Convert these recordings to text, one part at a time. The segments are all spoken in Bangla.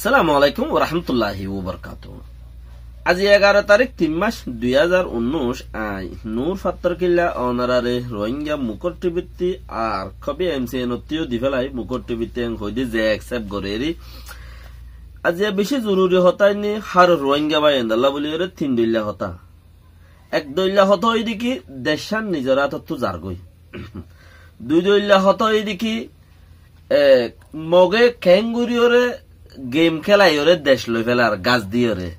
সালামু আলাইকুম ওয়া রাহমাতুল্লাহি ওয়া বারাকাতুহু। আজ 11 তারিখ 3 মাস 2019 নূর ফাত্তর কিল্লা অনারারে রোহিঙ্গা মুকর টিভিতে আর কবি এমসি নতিও দিফেলাই মুকর টিভিতে হইদি যে অ্যাকসেপ্ট করেরি আজ বেশি জরুরি হতাইনি হার রোহিঙ্গা বাই আল্লাহ বলি রে তিন দইলা হতা এক দইলা হত হইদিকি দেশান নিজরা তত্ত্ব জারগই দুই দইলা হত হইদিকি মগে ক্যাঙ্গুরিওরে গেম খেলাই ওরে দেশ লই ফেলার গাছ দিয়ে রে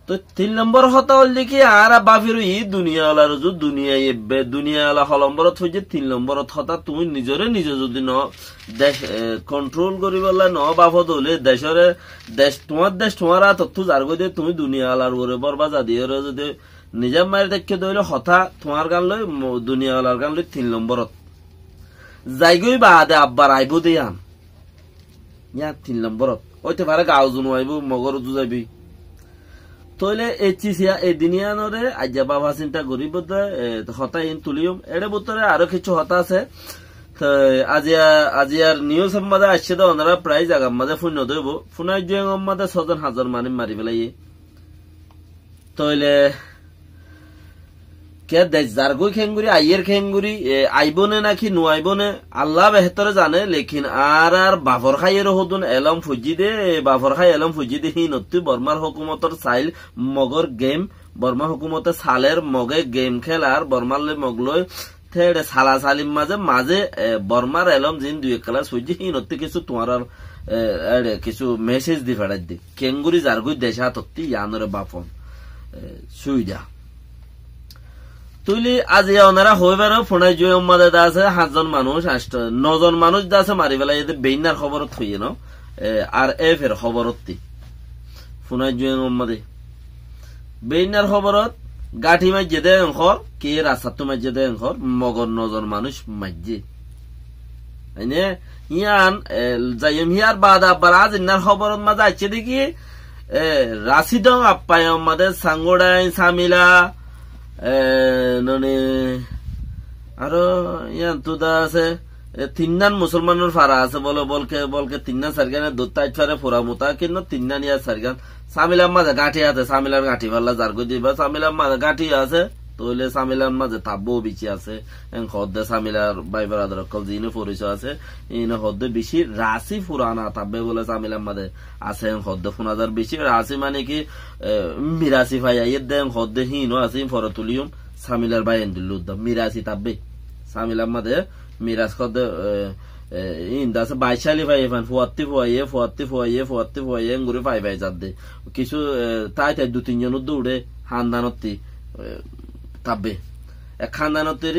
তো 3 নম্বর হতা হল দেখি আর বাফির ই দুনিয়াওয়ালা রুজু দুনিয়াওয়ালা হলম্বরত হইছে 3 নম্বরত হতা তুমি নিজরে নিজে যদি ন দেশ কন্ট্রোল করি বললা ন বাফত হলে দেশ তোমার তথ্য জারগো দিয়ে তুমি দুনিয়াওয়ালার ওরে বরবাজা দিয়ে যদি নিজের মায়ের দেখে দইলে হতা তোমার গান লই দুনিয়াওয়ালার গান লই 3 নম্বরত যাইগই বাদে আব্বার আইব দিয়াম ইয়া 3 নম্বরত ওইতে পারে গাও জুনু আইব মগর জু যাইবি তইলে এই চিসিয়া এই দিনিয়ানরে আজ্জা বাবা চিন্তা করিব হতা ইন তুলিয়ম এড়ে বুতরে আরো কিছু হতা আছে আজিয়ার নিউজ সম্মাদে আসছে তো ওনারা প্রায় জায়গা মাঝে ফুন্য দেব ফুনাই জুয়েং মাদে 6,000 মানি মারি ফেলাই তইলে কে দেশ জারগই খেঙ্গুরি আইয়ের খেঙ্গুরি আইবনে নাকি নুয়াইবনে আল্লাহ বেহতরে জানে লেকিন আর বাফর খাইয়ের হদুন এলম ফুজি দে বাফর খাই এলম ফুজি দে হি নত্তি বর্মার হুকুমতর সাইল মগর গেম বর্মা হুকুমতে সালের মগে গেম খেলার বর্মার মগলই থেড়ে সালা সালিম মাঝে বর্মার এলম জিন দুই খেলা সুজি হি নত্তি কিছু তোমার কিছু মেসেজ দি ফেড়াই দি খেঙ্গুরি জারগুই দেশা তত্তি ইয়ানরে বাপন সুইদা তুইলি আজ ওনারা হইবার ফোনাই জুয়ে উম্মাদে দা আছে 7 জন মানুষ 9 জন মানুষ দা আছে মারি বেলা এদের বেইনার খবরত হইয়ে ন আর এফ এর খবরত ফোনাই জুয়ে উম্মাদে বেইনার খবরত গাঠি মাইজে দে অংখর কে রাস্তা তো মাইজে দে অংখর মগর 9 জন মানুষ মাইজে আইনে ইয়ান যাইম হিয়ার বাদ আবার আজ ইনার খবরত মাঝে আছে দেখি রাশিদং আপ্পায় আমাদের সাঙ্গোড়াই সামিলা ননে আরো ইয়ান তুদা আছে 3 মুসলমানের ফারা আছে বলকে 3 সারগানে দুটাই ফারে ফোরা মুতা কিন্তু 3 ইয়া সারগান সামিলার মাঝে গাঁঠি আছে সামিলার গাঁঠি ভাল্লা জারগো দিবা সামিলার মাঝে গাঁঠি আছে তইলে সামিলার মাঝে তাব্বো বিচি আছে এন খদ্দে সামিলার ভাই ব্রাদার কল জিনে পরিচয় আছে ইন খদ্দে বেশি রাশি ফুরানা তাব্বে বলে সামিলার মাঝে আছে এন খদ্দে 5000 বেশি রাশি মানে কি মিরাসি ভাই আইয়ে দেন খদ্দে হিনো আছে ফরতুলিয়ম সামিলার ভাই এন্দিলুদ মিরাসি তাব্বে সামিলার মাঝে মিরাস খদ্দে ইন দাসে 22 সালে ভাই এফান ফুয়াত্তি ফুয়াইয়ে গুরে ভাই যাদে কিছু তাই 2-3 জন দৌড়ে হান্দানতি তাবে এক খানদানতের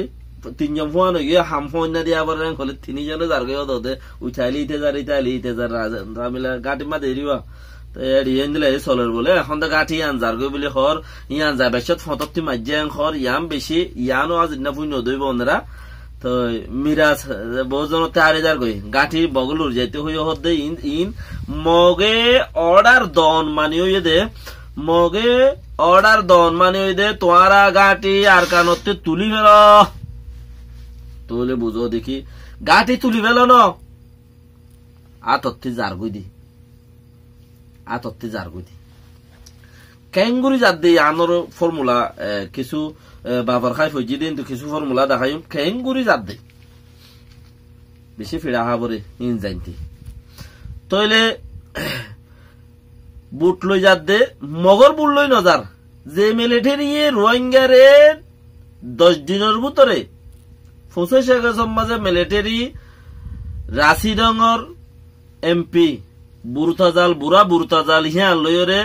3 জন ফোন গিয়ে হাম ফোন না দিয়ে আবার হলে 3 জনে যার গিয়ে দে উঠাইলি ইতে যার রামিলা গাটি মা দেরিবা তো এরিয়েন দিলে চলের বলে এখন তো গাঠি আন যার গই বলে হর ইয়ান যা বেশত ফততি মাজ্জে হর ইয়াম বেশি ইয়ানো আজ না ফুই নদইব ওনরা তো মিরাজ বহুজন তারে যার গই গাঠি বগলুর যাইতে হইও হদে ইন মগে অর্ডার দন মানি হইয়ে দে মগে অর্ডার দন মানে ওই দে তোয়ারা গাটি আর কানতে তুলি ফেল তুলে বুঝো দেখি গাটি তুলি ফেল ন আতত্তি জারগুই দি ক্যাঙ্গুরি জাত দি আনর ফর্মুলা কিছু বাবার খাই ফজি দিন তো কিছু ফর্মুলা দেখাই ক্যাঙ্গুরি জাত দি বেশি ফিরা হাবরে ইন জানতি তইলে বুট লই যাত দে মগর বুট লই নজার যে মিলিটারি রোহিঙ্গারে 10 দিনের ভিতরে 25 মাঝে মিলিটারি রাশিডঙ্গর এমপি বুরতাজাল হিয়ান লইরে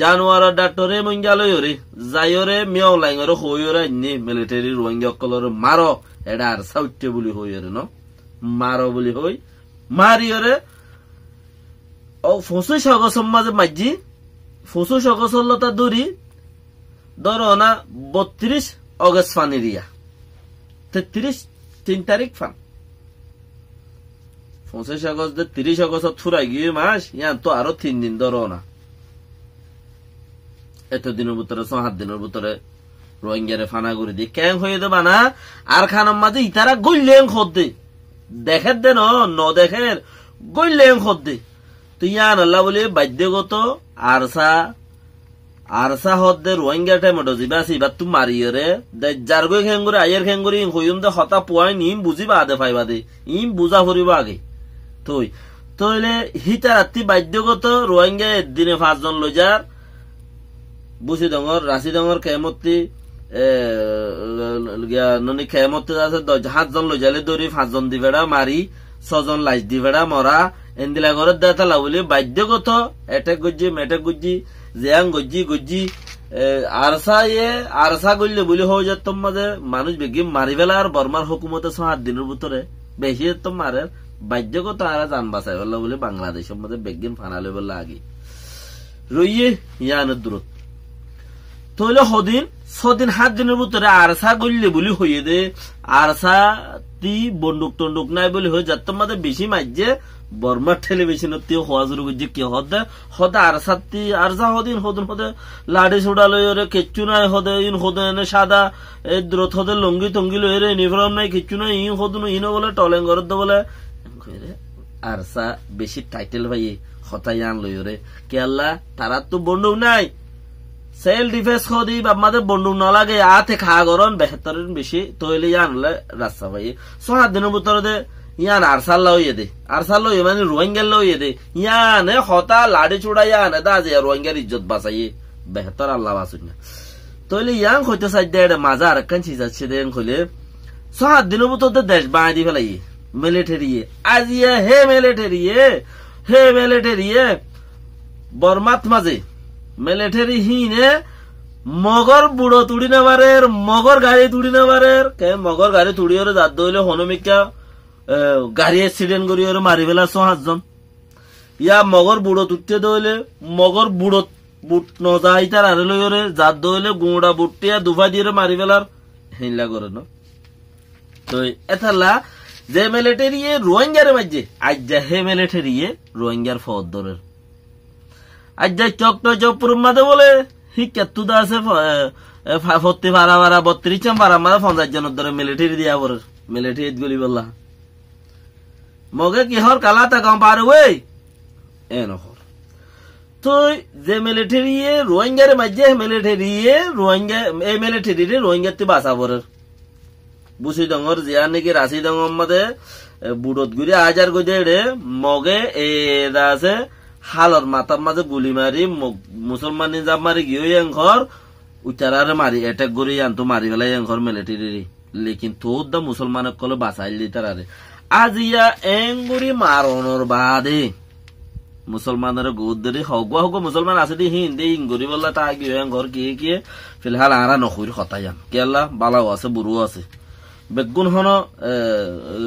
জানুয়ার ডাক্তরে মঙ্গা লইরে যাইরে মিয়াও লাইঙরে হইরে নি মিলিটারি রোহিঙ্গা কলর মারো এডার সাউটে বলি হইরে ন মারো বলি হই মারিরে ও 25 মাঝে মাঝি 25 লতা দূরি ধরো না 32 অগস্ট ফানিরিয়া 3 তারিখ ফান 25 আগস্ট 30 আগস্ট থুরাই গিয়ে মাস ইয়ান তো আরো 3 দিন ধরো না এত দিনের ভিতরে 7 দিনের ভিতরে রোহিঙ্গারে ফানা করে দিয়ে ক্যাং হয়ে দেবা না আর খানার মাঝে ইতারা গইলেন খদ্দে দেখের দে ন দেখের গইলেন খদ্দে তো ইয়ান আল্লাহ বলি বাধ্যগত আরসা হদ্দে রোহিঙ্গা টাইমটো যিবা সিবা তু মারিয়রে জারগৈ খেঙ্গুরি আয়ের খেঙ্গুরি হইম দে হতা পয়েন্ট ইম বুঝিবা আদে ফাইবা দে ইম বুঝা ফুরিব আগে তইলে হিতা রাত্রি বাধ্যগত রোহিঙ্গা দিনে 5 জন লই যার বুঝি ডঙর রাশি ডঙর খেমতি ননি খেমতি আছে 7 জন লই যালে দৌড়ি 5 জন দিবেড়া মারি 6 জন লাইস দিবেড়া মরা এন্দিলা ঘরের দেতা লাউলি বাধ্যগত এটেক গুজি জিয়াং গজ্জি আরসা গল্লে বলি হয়ে যেত মাঝে মানুষ বেগি মারি ফেলা আর বর্মার হুকুমতে 7 দিনের ভিতরে বেশি তো মারে বাধ্যগত আর জান বাঁচাই বললো বলে বাংলাদেশের মধ্যে বেগিন ফানালে বললে আগে রইয়ে ইয়ানের দূরত তৈলে সদিন 7 দিনের ভিতরে আরসা গল্লে বলি হইয়ে দে আরসা তি বন্দুক টন্দুক নাই বলি হয়ে যাত মাঝে বেশি মাইজে বর্মার টেলিভিশনত হওয়া শুরু করছে কি হদে আরসা হদিন লাড়ি ছুড়া লইরে কিচ্ছু নাই হদে ইন হদে এনে সাদা এই দ্রুত হদে লঙ্গি টঙ্গি লইরে ইউনিফর্ম নাই কিচ্ছু নাই ইন হদুন ইনো বলে টলেন ঘরত বলে আরসা বেশি টাইটেল ভাই হতাই আন লইরে কে আল্লাহ তারা তো বন্দুক নাই সেলফ ডিফেন্স হদি আমাদের বন্দুক না লাগে আতে খা গরম বেহতরের বেশি তৈলে আনলে রাস্তা ভাই 7 দিনের ভিতরে ইয়ান আরসাল লইয়ে দে আরসাল লইয়ে মানে রোহিঙ্গা লইয়ে দে ইয়ানে হতা লাড়ি চুড়া ইয়ানে দাজে রোহিঙ্গার ইজ্জত বাঁচাইয়ে বেহতর আল্লাহ বাঁচুন না তইলে ইয়াং হইতে চাই দে মাজা আর কান চিজ আছে দেন কইলে 7 দিনের ভিতরে দেশ বাঁধি দি ফেলাই মিলিটারিয়ে আজিয়া হে মিলিটারিয়ে বর্মাত মাঝে মিলিটারি হিনে মগর বুড়ো তুড়ি নেবারের মগর গাড়ি তুড়ি নেবারের কে মগর গাড়ি তুড়িওরে যাত দইলে হনমিকা গাড়ি অ্যাক্সিডেন্ট করি মারি ফেলা 7 জন ইয়া মগর বুড়ো তুটতে দইলে মগর বুড়ো বুট নজাই তার আরে লইরে যাত দইলে গুঁড়া বুটটিয়া দুফা দিয়ে মারি ফেলার হিলা করে ন তো এথালা যে মিলিটারি রোহিঙ্গার মাঝে আজ্জা হে মিলিটারি রোহিঙ্গার ফৌজ ধরের আজ্জা চকটো চপুর মাঝে বলে হিকাতুদা আছে ফত্তি ভাড়া 32 ভাড়া মারা 50 জনের ধরে মিলিটারি দিয়া পরে মিলিটারি গুলি বললা মগে কিহর কালা তাকাম পারে ওই এ নহর তো যে মিলিটারি রোহিঙ্গার মাঝে মিলিটারি রোহিঙ্গা এই মিলিটারি রোহিঙ্গাতে বাঁচা পরে বুঝি ডঙর জিয়া নাকি রাশি ডঙর মধ্যে বুড়ত গুড়ি আজার গজে মগে এরা আছে হালর মাথার মাঝে গুলি মারি মুসলমান নিজাম মারি গিয়ে ঘর উচারারে মারি এটাক গড়ি আনতো মারি ফেলাই ঘর মিলিটারি লেকিন তোর দা মুসলমানের কলে বাঁচাইলি তারারে আজ ইয়া এঙ্গুরি মারণর বাদে মুসলমানের গোদ ধরে হগ মুসলমান আছে দি হিন্দি ইঙ্গুরি বললা তা গিয়ে ঘর গিয়ে ফিলহাল আরা নখুর হতাই যান কেলা বালাও আছে বুড়ো আছে বেগুন হন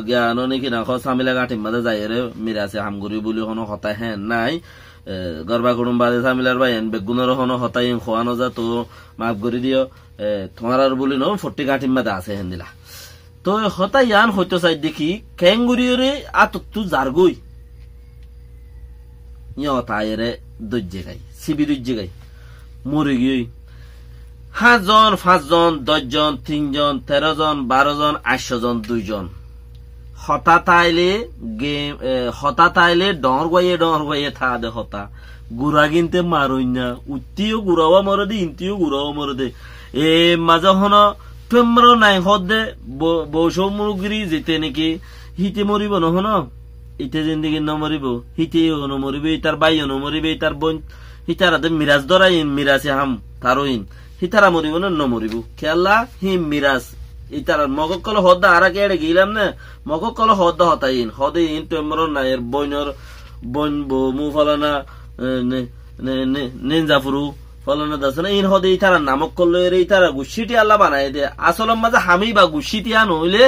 জ্ঞান নাকি না সামিলা গাঁঠির মাঝে যাই রে মিরাছে হামগুড়ি বলি হন হতাই হ্যাঁ নাই গর্বা কুড়ুম বাদে সামিলার ভাই বেগুনের হন হতাই খোয়ানো যা তো মাফ করে দিও তোমার আর বলি ন 40 গাঁঠির মাঝে আছে হেন দিলা তো হতাই ইয়ান হইতো চাই দেখি খেঙ্গুরি রে আত তু জারগই ইয়া তাইরে দজ্জে গাই সিবি দজ্জে গাই মরে গিয়ে 7 জন 5 জন 10 জন 3 জন 13 জন 12 জন 800 জন 2 জন হতা তাইলে ডর গাইয়ে থা দে হতা গুড়া কিনতে মারই না উত্তিও গুড়াওয়া মরে দে ইন্তিও গুড়াওয়া মরে দে এ মাঝে হন পেম্র নাই হদ দে বৌষ মুরগিরি যেতে নাকি হিতে মরিব নহন ইতে জিন্দিগি নমরিব হিতে নমরিব তার বাই নমরিব তার বোন হিতার মিরাজ ধরাইন মিরাজে হাম তারইন হিতারা মরিব না নমরিব খেলা হি মিরাজ ইতার মগ কল হদ্দা আরা কেড়ে গিলাম না মগ কল হদ্দা হতাইন হদে ইন পেম্র নাইয়ের বইনর বইন মু ফলানা নিনজাফুরু ফলানা দাস না ইন হদে ইতারা নামক করলো এর ইতারা গুছিটি আল্লাহ বানাই দে আসলম মাঝে হামি বা গুছিটি আন হইলে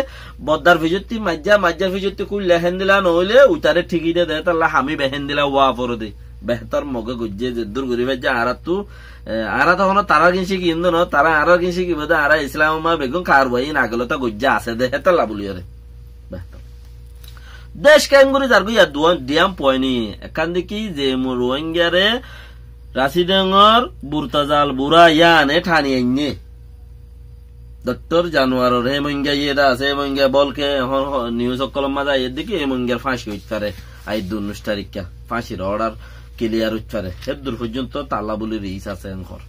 বদ্দার ফিজতি মাজ্জা ফিজতি কুল লেহেন দিলা নইলে উতারে ঠিকই দে দে তাল্লা হামি বেহেন দিলা ওয়া পরে দে বেহতর মগে গুজ্জে যে দূর গরি ভাই আরা তু আরা তখন তারা কিনছি কি ইন্দো ন তারা আরো কিনছি কি বোধ আরা ইসলাম বেগুন কার বই নাগলতা গুজ্জা আছে দে হেতাল্লা বলি রে দেশ ক্যাঙ্গুরি যার গুইয়া দিয়াম পয়নি এখান দেখি যে রোহিঙ্গারে রাশিডাঙ্গর বুরতাজাল বুড়া ইয়ানে ঠানি আইনে ডক্টর জানুয়ার হে মঙ্গা ইয়েদা আছে মঙ্গা বলকে নিউজ কলম মাজা এর দিকে এ মঙ্গার ফাঁসি হইতে পারে আই 19 তারিখা ফাঁসির অর্ডার ক্লিয়ার উচ্চারে হেদুর পর্যন্ত তাল্লা বলে রিস আছে ঘর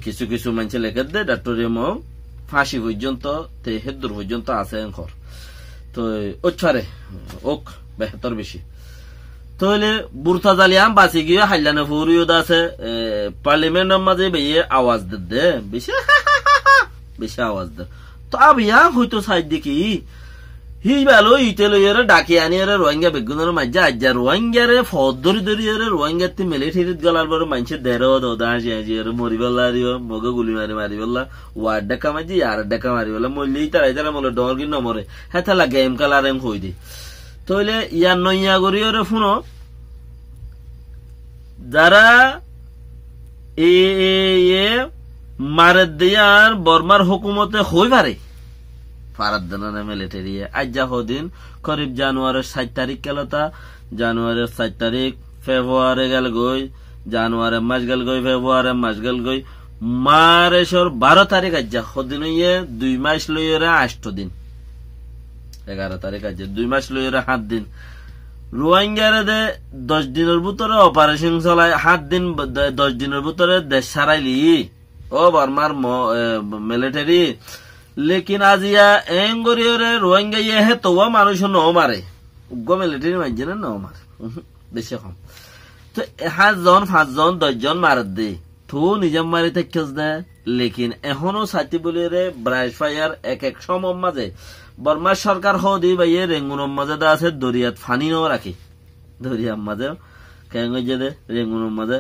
কিছু কিছু মানুষ লেখে দে ডাক্তারিয়াম ফাঁসি পর্যন্ত তে হেদুর পর্যন্ত আছে ঘর তো উচ্চারে ওক বেহতর বেশি তাহলে বুরতা জালিয়াম বাঁচি গিয়ে হাইলানে ফুরিয়দ আছে পার্লিমেন্টের মাঝে বেয়ে আওয়াজ দে বেশি বেশি আওয়াজ দে তো আবিয়া হয়তো সাইড দেখি হি ভালো ইতে লইয়ারে ডাকি আনিয়ারে রোহিঙ্গা বেগুনের মাঝে আজ্জা রোহিঙ্গারে ফদ ধরি ধরিয়ারে রোহিঙ্গাতে মিলিটারিত গলার বড় মানুষের দেড় দোদা আসিয়ারে মরি বেলা আরিও মগে গুলি মারি মারি বেলা ওয়ার ডাকা মাঝি আর ডাকা মারি বেলা মরলেই তারা মলে ডর কি নমরে হ্যাঁ তালা গেম কালার এম হই দি তাহলে ইয়ার নইয়া করিয়ারে শুনো যারা এ মারে দিয়ার বর্মার হুকুমতে হই পারে ফারাদ্দানা মিলিটারি আজ্জা হদিন করিব জানুয়ারির 7 তারিখ কেলতা জানুয়ারির 7 তারিখ ফেব্রুয়ারি গেল গই জানুয়ারি মাস গেল গই ফেব্রুয়ারি মাস গেল গই মার্চের 12 তারিখ আজ্জা হদিন ইয়ে 2 মাস লইরা 8 দিন 11 তারিখ আজ্জা 2 মাস লইরা 7 দিন রোহিঙ্গারে দে 10 দিনের ভিতরে অপারেশন চলায় 7 দিন 10 দিনের ভিতরে দেশ ছাড়াইলি ও বর্মার মিলিটারি লেকিন আজিয়া এঙ্গরিয়রে রোহিঙ্গা ইয়ে হে তো মানুষ ন মারে উগ্র মিলিটারি মারছে না ন মারে বেশি কম তো 7 জন 5 জন 10 জন মার দে তো নিজম মারি থাকছ দে লেকিন এখনো সাথী বলিরে ব্রাশ ফায়ার এক এক সমম মাঝে বর্মা সরকার হদি বাইয়ে রেঙ্গুনের মাঝে দা আছে দরিয়াত ফানি ন রাখি দরিয়ার মাঝে কেন যে দে রেঙ্গুনের মাঝে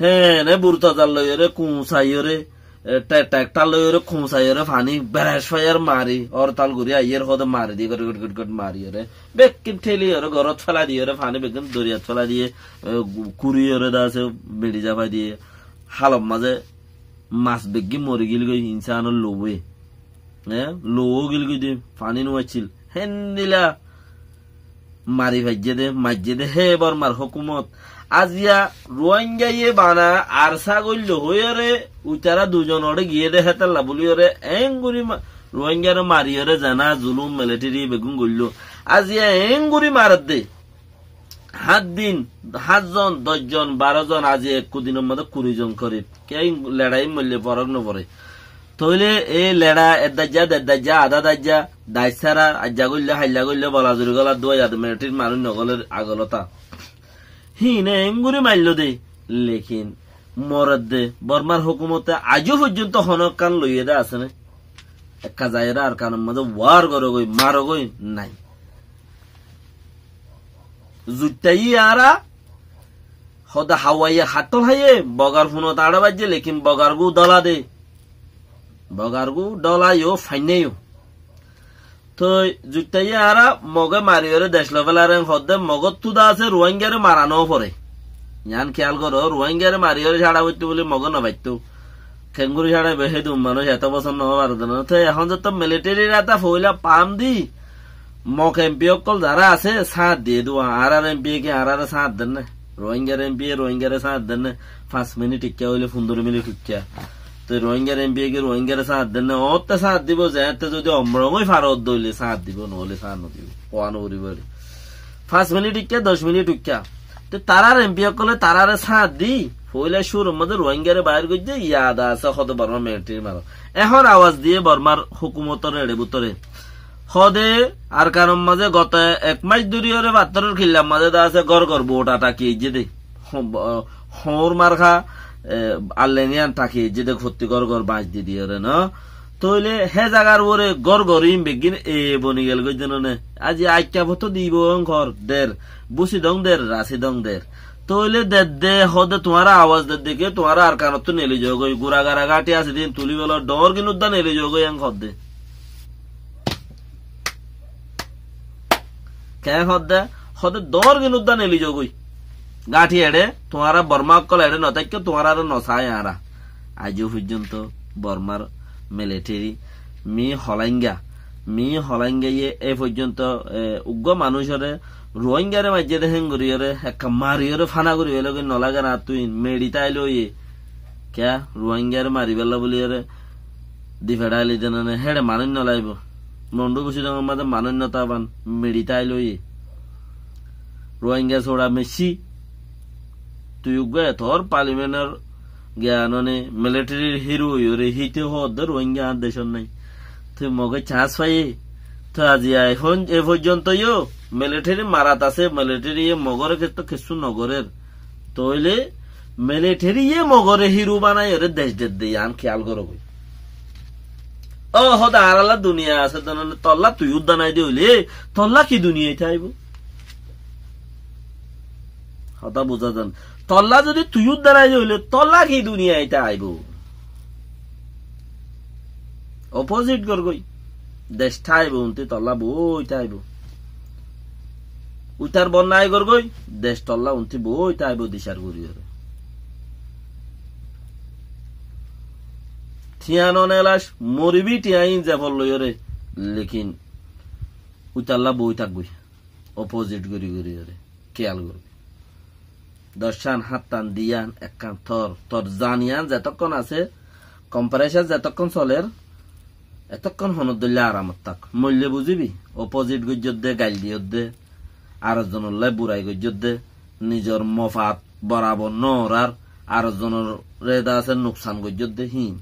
হ্যাঁ নে বুরতা জাল লইরে কুসাইরে ট্রাক্টর লইরে খুঁসাইরে ফানি ব্রাশ ফায়ার মারি অর তাল ঘুরি আইয়ের হদে মারি দিয়ে গট মারি রে বেকিন ঠেলি ওরে ঘরত ফেলা দিয়ে রে ফানি বেকিন দরিয়াত ফেলা দিয়ে কুড়িয়ে দা আছে বেড়ি যাবা দিয়ে হালম মাঝে মাছ বেগি মরি গিল গই ইনসানের লোবে লো গিল গই ফানি নোয়াছিল হেন দিলা মারি ভাজ্যে দে মাজ্যে দে হে বর্মার হুকুমত আজিয়া রোহিঙ্গা ইয়ে বানা আরসা গইল হইরে উতারা দুজন ওরে গিয়ে দে হেতাল্লা বলি ওরে এঙ্গুরি রোহিঙ্গারে মারিয়রে জানা জুলুম মিলিটারি বেগুন গইল আজিয়া এঙ্গুরি মারত দে 7 দিন 7 জন 10 জন 12 জন আজি এক দিনের মধ্যে 20 জন করে কে লড়াই মূল্য পরক ন পরে তইলে এই লেড়া এদাজ্জা আদা দাজ্জা দাইসারা আজ্জা গইল হাইলা গইল বলা জুরি গলা দুই আদ মিলিটারি মানুষ নগলের আগলতা হিনে এঙ্গুরি মারল দে লেকিন মরদ দে বর্মার হুকুমতে আজও পর্যন্ত হনকান লইয়ে দে আছে না একা যায়রা আর কানের মধ্যে ওয়ার করো গই মারো গই নাই জুটাই আরা হদা হাওয়াইয়া হাতল হাইয়ে বগার ফুনো তাড়া বাজে লেকিন বগারগু দলা দে বগারগু ডলাইও ফাইনেও তো জুটাই আরা মগে মারিওরে দেশ লেভেলারে হদে মগত তুদা আছে রোহিঙ্গারে মারানো পরে ইয়ান খেয়াল করো রোহিঙ্গারে মারিওরে ছাড়া হইতে বলে মগ না বাইতো খেঙ্গুরি ছাড়া বেহে দুম মানুষ এত বছর নব পারত না তো এখন যত মিলিটারি রাতা ফইলা পাম দি মক এমপি অকল যারা আছে সাথ দিয়ে দেওয়া আর এমপি কে আর সাথ দেন না রোহিঙ্গার এমপি রোহিঙ্গারে সাথ দেন না 5 মিনিট টিকা হইলে 15 মিনিট টিকা তো রোহিঙ্গার এমপি কে রোহিঙ্গারে সাথ দেন না ওতে সাথ দিব যেতে যদি অমরঙ্গই ফারত দইলে সাথ দিব নহলে সাথ নদিব কোয়ানো করিব 5 মিনিট টিকা 10 মিনিট টিকা তো তারার এমপি অকলে তারারে সাথ দি ফইলা সুর মধ্যে রোহিঙ্গারে বাইর করছে ইয়াদ আছে কত বর্মা মিলিটারি মারো এখন আওয়াজ দিয়ে বর্মার হুকুমতরে এড়ে বুতরে হদে আর কারণ মাঝে গত 1 মাস দূরিয়রে বাত্তরের খিল্লার মাঝে দা আছে গড় গড় বোটা টাকি যে দে হর মারখা আল্লেনিয়ান টাকি যে দে ক্ষতি গড় গড় বাঁচ দি দিয়ে রে না তইলে হে জাগার ওরে গড় গড়িম বেগিন এ বনি গেল গই জননে আজি আইকা ফটো দিব ঘর দের বুসি দং দের রাসি দং দের তইলে দে হদে তোমার আওয়াজ দে দেখে তোমার আর কারণ তো নেলি যাও গই গুড়াগাড়া গাটি আছে দিন তুলি বলো ডর কিন উদ্যান নেলি যাও গই এং খদ দে কে হদে হদে ডর কিন উদ্যান নেলি যাও গই গাঠি এড়ে তোমার বর্মা কল এড়ে নতাইকে তোমার আর নসায় আরা আজও পর্যন্ত বর্মার মিলিটারি মি হলাইঙ্গা ইয়ে এ পর্যন্ত উগ্র মানুষরে রোহিঙ্গারে মাঝে দেখেন গরিয়রে একটা মারিয়রে ফানা করি হইলে নলাগে না তুই মেডি তাইলো ইয়ে কে রোহিঙ্গারে মারি বেলা বলিয়রে দি ফেড়াইলি দেন হেড়ে মানুষ নলাইব মন্ডু গুছি মাঝে মানুষ নতাবান মেডি তাইলো ইয়ে রোহিঙ্গা ছোড়া মেসি তুই গে তোর পার্লিমেন্টের জ্ঞাননে মিলিটারির হিরো ইরে হিতে হদ রোহিঙ্গা আর দেশন নাই তুই মগে চান্স পাই তো আজি এখন এ পর্যন্ত মিলিটারি মারাত আছে মিলিটারি মগরে তো কিছু নগরের তইলে মিলিটারি মগরে হিরো বানাই ওরে দেশ দিয়ে আন খেয়াল করো ও হদা আরালা দুনিয়া আছে তল্লা তুই উদ্যানাই দিলে তল্লা কি দুনিয়ায় আইব হতা বোঝা যান তল্লা যদি তুই উদ্যানাই দিলে তল্লা কি দুনিয়ায় আইব অপোজিট করগই দেশ ঠাইব উনতে তল্লা বইতে আইব উইটার বন্যায় করগই দেশ তল্লা উনতে বইতে আইব দিশার গড়িয়ে থিয়ানো নেলাস মরিবি টিয়াইন যাবল লইরে লেকিন উইটাল্লা বই থাকবই অপোজিট গড়ি গড়িয়ে খেয়াল করবি দর্শান হাত্তান দিয়ান একখান তোর জানিয়ান যতক্ষণ আছে কম্পারেশন যতক্ষণ চলের এতক্ষণ হনদুল্লা আরামত থাক মূল্য বুঝিবি অপোজিট গজ্জত দে গাইল দিয়ে দে আর জনের বুড়াই গজ্জত দে নিজের মফাত বরাবর নরার আর জনের রেদা আছে নোকসান গজ্জত দে হিম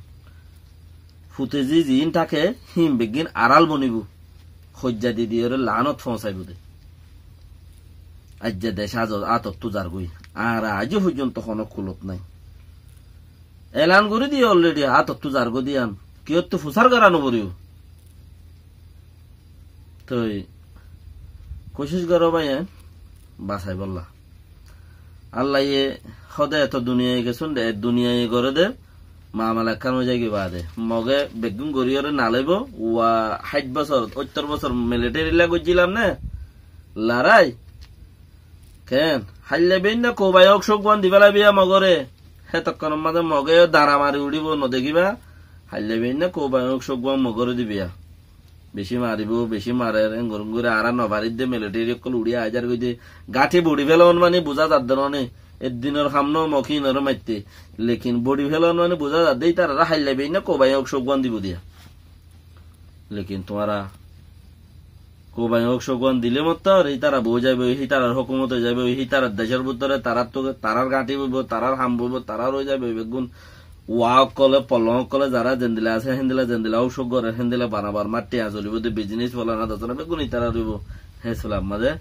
ফুতে জি জিন থাকে হিম বেগিন আড়াল বনিব সজ্জা দি দিয়ে লানত পৌঁছাইব দে আজ যে দেশ আজ আতত তুজার গই আর আজও পর্যন্ত কোনো কুলত নাই এলান করে দিয়ে অলরেডি আতত তুজার গো দিয়ান কেউ তো ফুসার করানো বলিও তো কোশিশ করো ভাই বাসাই বললা আল্লাহ ইয়ে সদে এত দুনিয়ায় গেছুন দুনিয়ায় করে দে মামালা কানো যাই বাদে মগে বেগুন গড়িয়রে নালাইব ওয়া 60 বছর 70 বছর মিলিটারি লাগছিলাম না লড়াই কেন হাইলে বেন না কোবায়ক শোকবান দিবেলা বিয়া মগরে হে তখন মাঝে মগে দাঁড়া মারি উড়িব নদেখিবা হাইলে বেন না কোবায়ক শোকবান মগরে দিবিয়া বেশি মারিব বেশি মারে গরম করে আর নভারিত দে মিলিটারি কল উড়িয়া হাজার কই দে গাঠি বুড়ি ফেলন মানে বুঝা যার ধরনে এদিনের সামনে মকিনর মারতে লেকিন বডি ফেলন মানে বুঝা যার দেই তারা হাইলে বেন না কোবায়ক শোকবান দিব দিয়া লেকিন তোমারা কোবায়ক শোকবান দিলে মত এই তারা বউ যাবে এই তারার হুকুমতে যাবে এই তারার দেশের ভিতরে তারার তো তারার গাঁটি বইব তারার হাম বইব তারার হয়ে যাবে বেগুন ওয়াক কলে পলং কলে যারা জেন্দিলা আছে জেন্দিলা ঔষধ করে হেন্দিলা বানাবার মাটি আজলিব বিজনেস বলা না দশ বেগুন তারা রইব হেসলাম মাঝে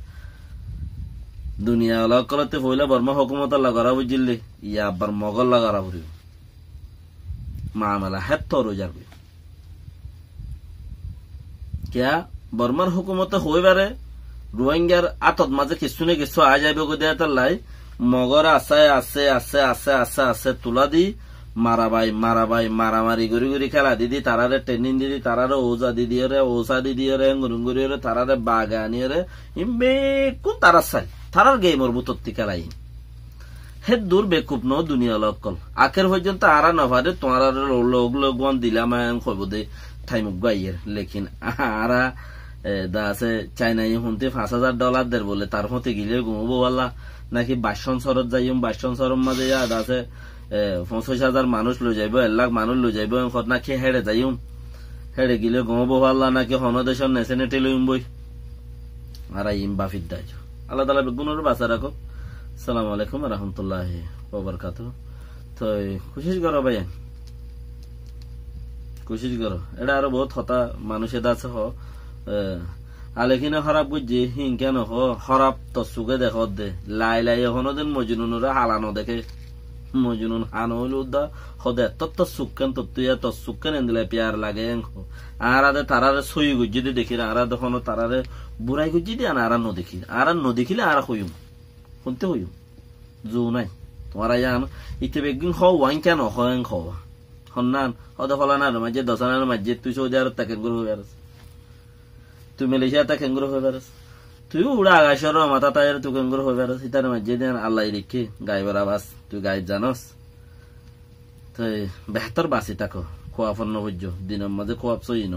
দুনিয়া অলগ কলতে পয়লা বর্মা হুকুমত লাগারা বুঝলি ইয়া আবার মগল লাগারা বুড়ি মামেলা হেত রোজার কিয়া বর্মার হুকুমতে হইবারে রোহিঙ্গার আতত মাঝে কিছু না কিছু আ যাবে গো দেয়া তার লাই মগর আছে আছে আছে আছে আছে আছে তুলা দি মারাবাই মারামারি গড়ি গড়ি খেলা দিদি তারারে ট্রেনিং দিদি তারারে ওজা দিদিরে ওসা দিদিরে গুরুঙ্গুরিরে তারারে বাগানিরে ইমবে কোন তারা চাই তারার গেমর বুতত্তি খেলাই হে দূর বেকুপ ন দুনিয়া লকল আখের পর্যন্ত আরা নভারে তোমার লোক লগন দিলাম খব দে থাইমুক গাইয়ের লেকিন আরা দাসে চাইনাই শুনতে $5,000 দের বলে তার মতে গিলে ঘুমবো বললা নাকি বাসন সরত যাইম বাসন সরম মাঝে দাসে 25,000 মানুষ লো যাইব 1 লাখ মানুষ লো যাইব নাকি হেড়ে যাইম হেড়ে গিলে ঘুমবো বললা নাকি হনদেশন নেশনেটি লইম বই আর ইম বাফিদ দাই আল্লাহ তাআলা বেগুনের বাঁচা রাখো। আসসালামু আলাইকুম ওয়া রাহমাতুল্লাহি ওয়া বারাকাতুহু। তো কোশিশ করো ভাই কোশিশ করো এটা আরো বহুত হতা মানুষের আছে হ আলেখিনে খারাপ বুঝছি হিং কেন খারাপ তসুকে দেখ দে লাই লাই এখনো দিন মজনুনরা হালানো দেখে মজনুন হানো হইল উদ্দা হদে তত্ত সুকেন তত্তুয়া তসুকেন এন্দিলে পিয়ার লাগে আর আদে তারারে সই গুজি দি দেখি আর দেখো তারারে বুড়াই গুজি দি আর নদেখি আর নদেখিলে আর হইম শুনতে হইম জো নাই তোমারা জানো ইতে বেগিন হ ওয়াইন কেন হয় খাওয়া হন্নান হদে ফলানার মাঝে দশানার মাঝে তুই সৌদি আরব তাকে গুরু হয়ে বেড়াস তুই মালয়েশিয়া তা কেঙ্গুর হয়ে বেড়াস তুই উড়া আগাইসর মাথা তাইর তুই কেঙ্গুর হয়ে বেড়াস ইতার মাঝে দেন আল্লাহ রেখে গাই বেড়া বাস তুই গাই জানস তো বেহতর বাসি তাকো খোয়া ফন্ন হইজ দিনের মাঝে খোয়াব সই ন